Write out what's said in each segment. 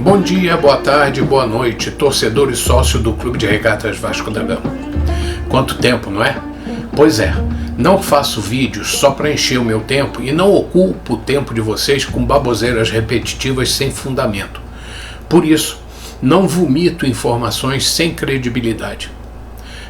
Bom dia, boa tarde, boa noite, torcedor e sócio do Clube de Regatas Vasco da Gama. Quanto tempo, não é? Pois é, não faço vídeos só para encher o meu tempo e não ocupo o tempo de vocês com baboseiras repetitivas sem fundamento. Por isso, não vomito informações sem credibilidade.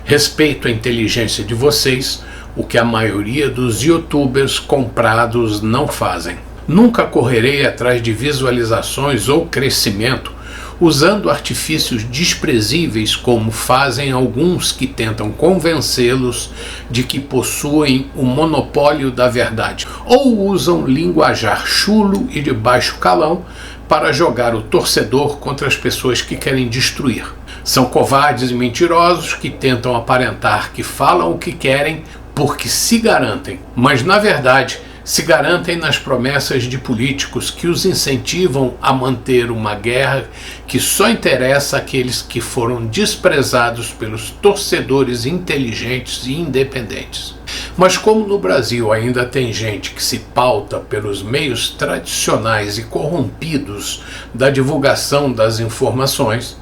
Respeito a inteligência de vocês, o que a maioria dos youtubers comprados não fazem. Nunca correrei atrás de visualizações ou crescimento usando artifícios desprezíveis como fazem alguns que tentam convencê-los de que possuem o monopólio da verdade, ou usam linguajar chulo e de baixo calão para jogar o torcedor contra as pessoas que querem destruir. São covardes e mentirosos que tentam aparentar que falam o que querem porque se garantem, mas na verdade se garantem nas promessas de políticos que os incentivam a manter uma guerra que só interessa àqueles que foram desprezados pelos torcedores inteligentes e independentes. Mas como no Brasil ainda tem gente que se pauta pelos meios tradicionais e corrompidos da divulgação das informações,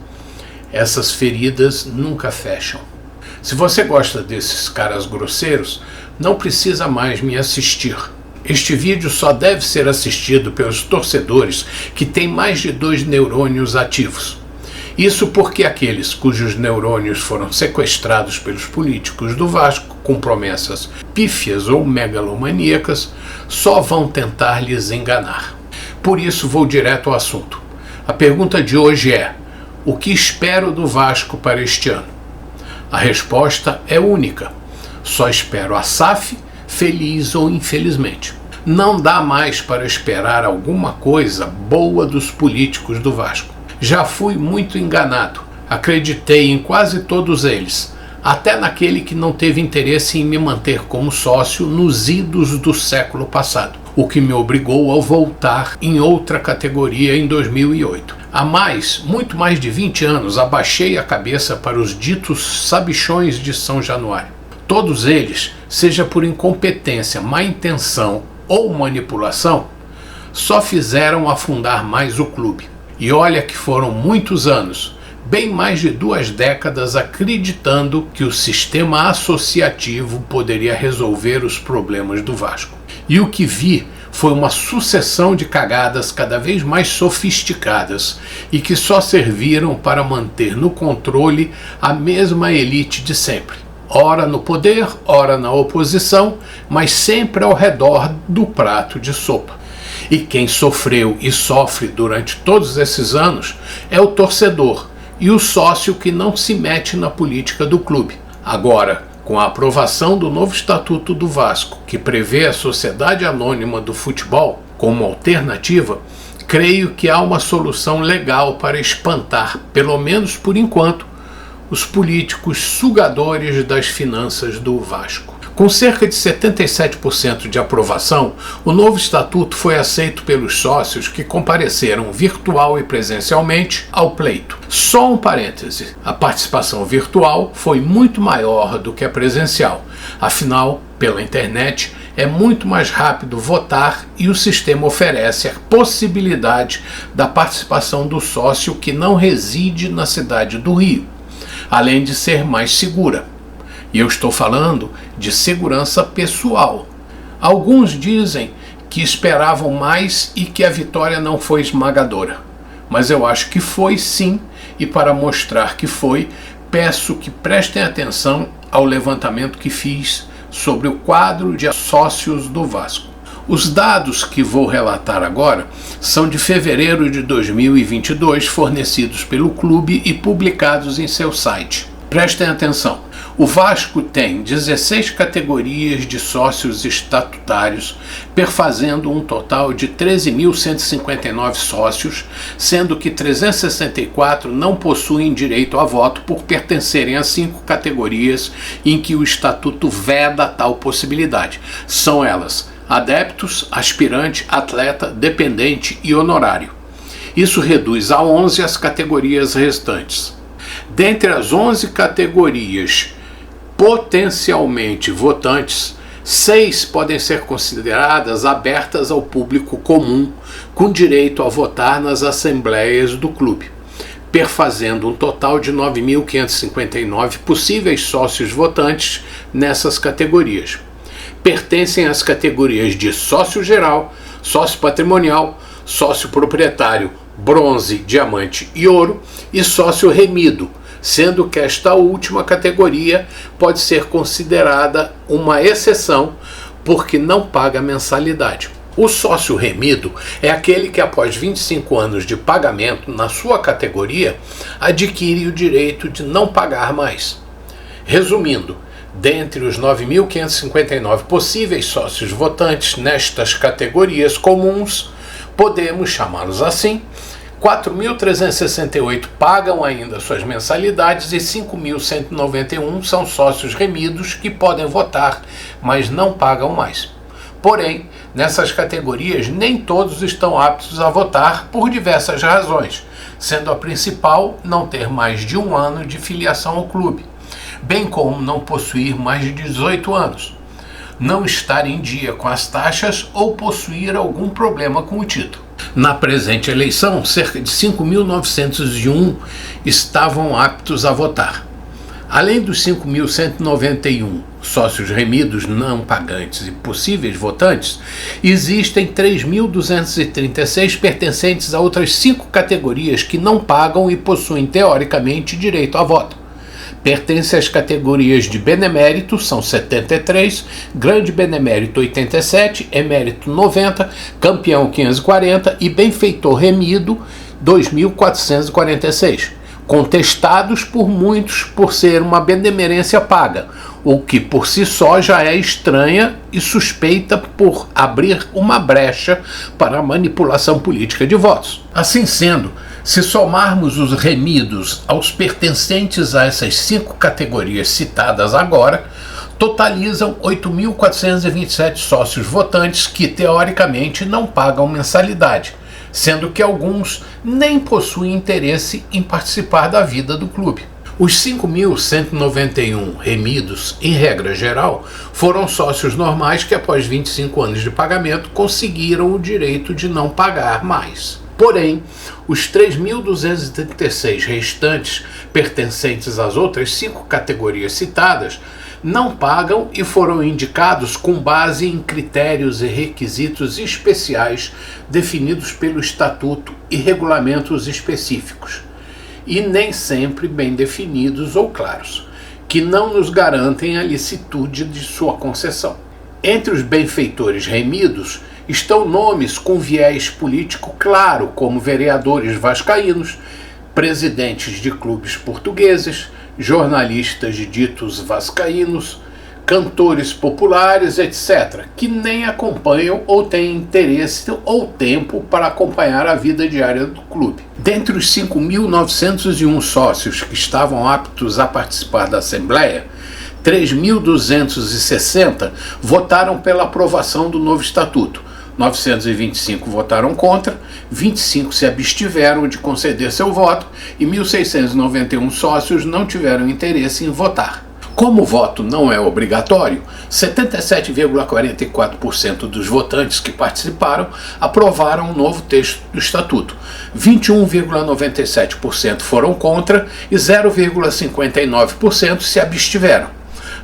essas feridas nunca fecham. Se você gosta desses caras grosseiros, não precisa mais me assistir. Este vídeo só deve ser assistido pelos torcedores que têm mais de 2 neurônios ativos. Isso porque aqueles cujos neurônios foram sequestrados pelos políticos do Vasco com promessas pífias ou megalomaníacas só vão tentar lhes enganar. Por isso vou direto ao assunto. A pergunta de hoje é: o que espero do Vasco para este ano? A resposta é única. Só espero a SAF, feliz ou infelizmente. Não dá mais para esperar alguma coisa boa dos políticos do Vasco. Já fui muito enganado. Acreditei em quase todos eles, até naquele que não teve interesse em me manter como sócio nos idos do século passado, o que me obrigou a voltar em outra categoria em 2008. Há muito mais de 20 anos, abaixei a cabeça para os ditos sabichões de São Januário. Todos eles, seja por incompetência, má intenção ou manipulação, só fizeram afundar mais o clube. E olha que foram muitos anos, bem mais de 2 décadas, acreditando que o sistema associativo poderia resolver os problemas do Vasco. E o que vi foi uma sucessão de cagadas cada vez mais sofisticadas e que só serviram para manter no controle a mesma elite de sempre. Ora no poder, ora na oposição, mas sempre ao redor do prato de sopa. E quem sofreu e sofre durante todos esses anos é o torcedor e o sócio que não se mete na política do clube. Agora, com a aprovação do novo Estatuto do Vasco, que prevê a Sociedade Anônima do Futebol como alternativa, creio que há uma solução legal para espantar, pelo menos por enquanto, os políticos sugadores das finanças do Vasco. Com cerca de 77% de aprovação, o novo estatuto foi aceito pelos sócios que compareceram virtual e presencialmente ao pleito. Só um parêntese: a participação virtual foi muito maior do que a presencial. Afinal, pela internet, é muito mais rápido votar e o sistema oferece a possibilidade da participação do sócio que não reside na cidade do Rio, além de ser mais segura. E eu estou falando de segurança pessoal. Alguns dizem que esperavam mais e que a vitória não foi esmagadora. Mas eu acho que foi sim, e para mostrar que foi, peço que prestem atenção ao levantamento que fiz sobre o quadro de sócios do Vasco. Os dados que vou relatar agora são de fevereiro de 2022, fornecidos pelo clube e publicados em seu site. Prestem atenção. O Vasco tem 16 categorias de sócios estatutários, perfazendo um total de 13.159 sócios, sendo que 364 não possuem direito a voto por pertencerem a 5 categorias em que o estatuto veda tal possibilidade. São elas: adeptos, aspirante, atleta, dependente e honorário. Isso reduz a 11 as categorias restantes. Dentre as 11 categorias potencialmente votantes, 6 podem ser consideradas abertas ao público comum, com direito a votar nas assembleias do clube, perfazendo um total de 9.559 possíveis sócios votantes nessas categorias. Pertencem às categorias de sócio geral, sócio patrimonial, sócio proprietário, bronze, diamante e ouro e sócio remido, sendo que esta última categoria pode ser considerada uma exceção porque não paga mensalidade. O sócio remido é aquele que, após 25 anos de pagamento na sua categoria, adquire o direito de não pagar mais. Resumindo, dentre os 9.559 possíveis sócios votantes nestas categorias comuns, podemos chamá-los assim, 4.368 pagam ainda suas mensalidades e 5.191 são sócios remidos que podem votar, mas não pagam mais. Porém, nessas categorias nem todos estão aptos a votar por diversas razões, sendo a principal não ter mais de 1 ano de filiação ao clube, bem como não possuir mais de 18 anos, não estar em dia com as taxas ou possuir algum problema com o título. Na presente eleição, cerca de 5.901 estavam aptos a votar. Além dos 5.191 sócios remidos não pagantes e possíveis votantes, existem 3.236 pertencentes a outras 5 categorias que não pagam e possuem teoricamente direito a voto. Pertence às categorias de benemérito, são 73, grande benemérito 87, emérito 90, campeão 540 e benfeitor remido 2.446, contestados por muitos por ser uma benemerência paga, o que por si só já é estranha e suspeita por abrir uma brecha para a manipulação política de votos. Assim sendo, se somarmos os remidos aos pertencentes a essas 5 categorias citadas agora, totalizam 8.427 sócios votantes que, teoricamente, não pagam mensalidade, sendo que alguns nem possuem interesse em participar da vida do clube. Os 5.191 remidos, em regra geral, foram sócios normais que, após 25 anos de pagamento, conseguiram o direito de não pagar mais. Porém, os 3.236 restantes, pertencentes às outras 5 categorias citadas, não pagam e foram indicados com base em critérios e requisitos especiais definidos pelo Estatuto e regulamentos específicos, e nem sempre bem definidos ou claros, que não nos garantem a licitude de sua concessão. Entre os benfeitores remidos estão nomes com viés político claro, como vereadores vascaínos, presidentes de clubes portugueses, jornalistas ditos vascaínos, cantores populares, etc., que nem acompanham ou têm interesse ou tempo para acompanhar a vida diária do clube. Dentre os 5.901 sócios que estavam aptos a participar da Assembleia, 3.260 votaram pela aprovação do novo Estatuto, 925 votaram contra, 25 se abstiveram de conceder seu voto e 1.691 sócios não tiveram interesse em votar. Como o voto não é obrigatório, 77,44% dos votantes que participaram aprovaram o novo texto do Estatuto, 21,97% foram contra e 0,59% se abstiveram.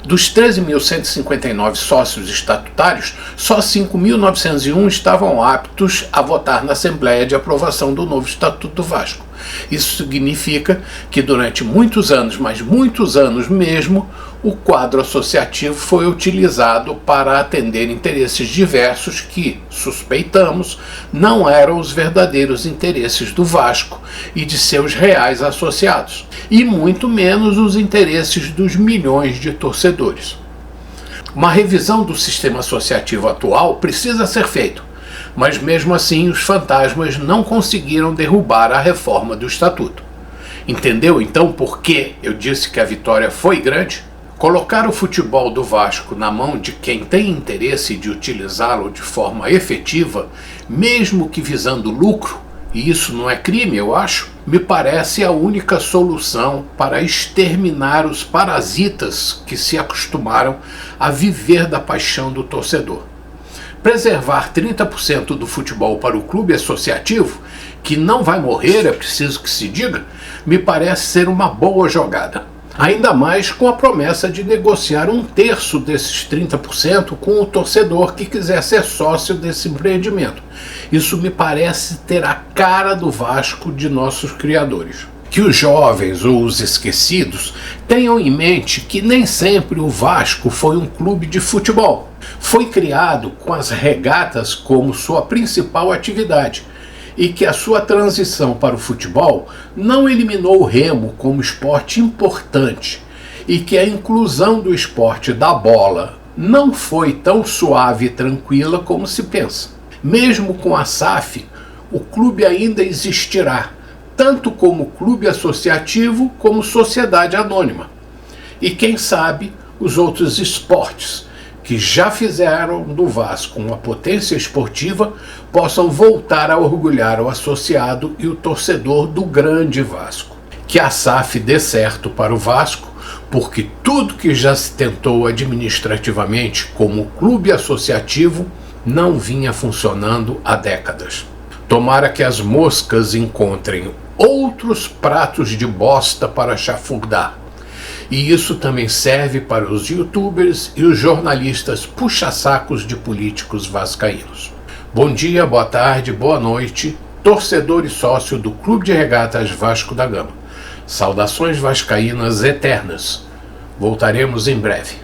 Dos 13.159 sócios estatutários, só 5.901 estavam aptos a votar na Assembleia de aprovação do novo Estatuto do Vasco. Isso significa que durante muitos anos, mas muitos anos mesmo, o quadro associativo foi utilizado para atender interesses diversos que, suspeitamos, não eram os verdadeiros interesses do Vasco e de seus reais associados, e muito menos os interesses dos milhões de torcedores. Uma revisão do sistema associativo atual precisa ser feita, mas mesmo assim os fantasmas não conseguiram derrubar a reforma do Estatuto. Entendeu então por que eu disse que a vitória foi grande? Colocar o futebol do Vasco na mão de quem tem interesse de utilizá-lo de forma efetiva, mesmo que visando lucro, e isso não é crime, eu acho, me parece a única solução para exterminar os parasitas que se acostumaram a viver da paixão do torcedor. Preservar 30% do futebol para o clube associativo, que não vai morrer, é preciso que se diga, me parece ser uma boa jogada. Ainda mais com a promessa de negociar 1/3 desses 30% com o torcedor que quiser ser sócio desse empreendimento. Isso me parece ter a cara do Vasco de nossos criadores. Que os jovens ou os esquecidos tenham em mente que nem sempre o Vasco foi um clube de futebol. Foi criado com as regatas como sua principal atividade, e que a sua transição para o futebol não eliminou o remo como esporte importante, e que a inclusão do esporte da bola não foi tão suave e tranquila como se pensa. Mesmo com a SAF, o clube ainda existirá, tanto como clube associativo como sociedade anônima. E quem sabe os outros esportes que já fizeram do Vasco uma potência esportiva possam voltar a orgulhar o associado e o torcedor do grande Vasco. Que a SAF dê certo para o Vasco, porque tudo que já se tentou administrativamente como clube associativo não vinha funcionando há décadas. Tomara que as moscas encontrem outros pratos de bosta para chafurdar. E isso também serve para os youtubers e os jornalistas puxa-sacos de políticos vascaínos. Bom dia, boa tarde, boa noite, torcedor e sócio do Clube de Regatas Vasco da Gama. Saudações vascaínas eternas. Voltaremos em breve.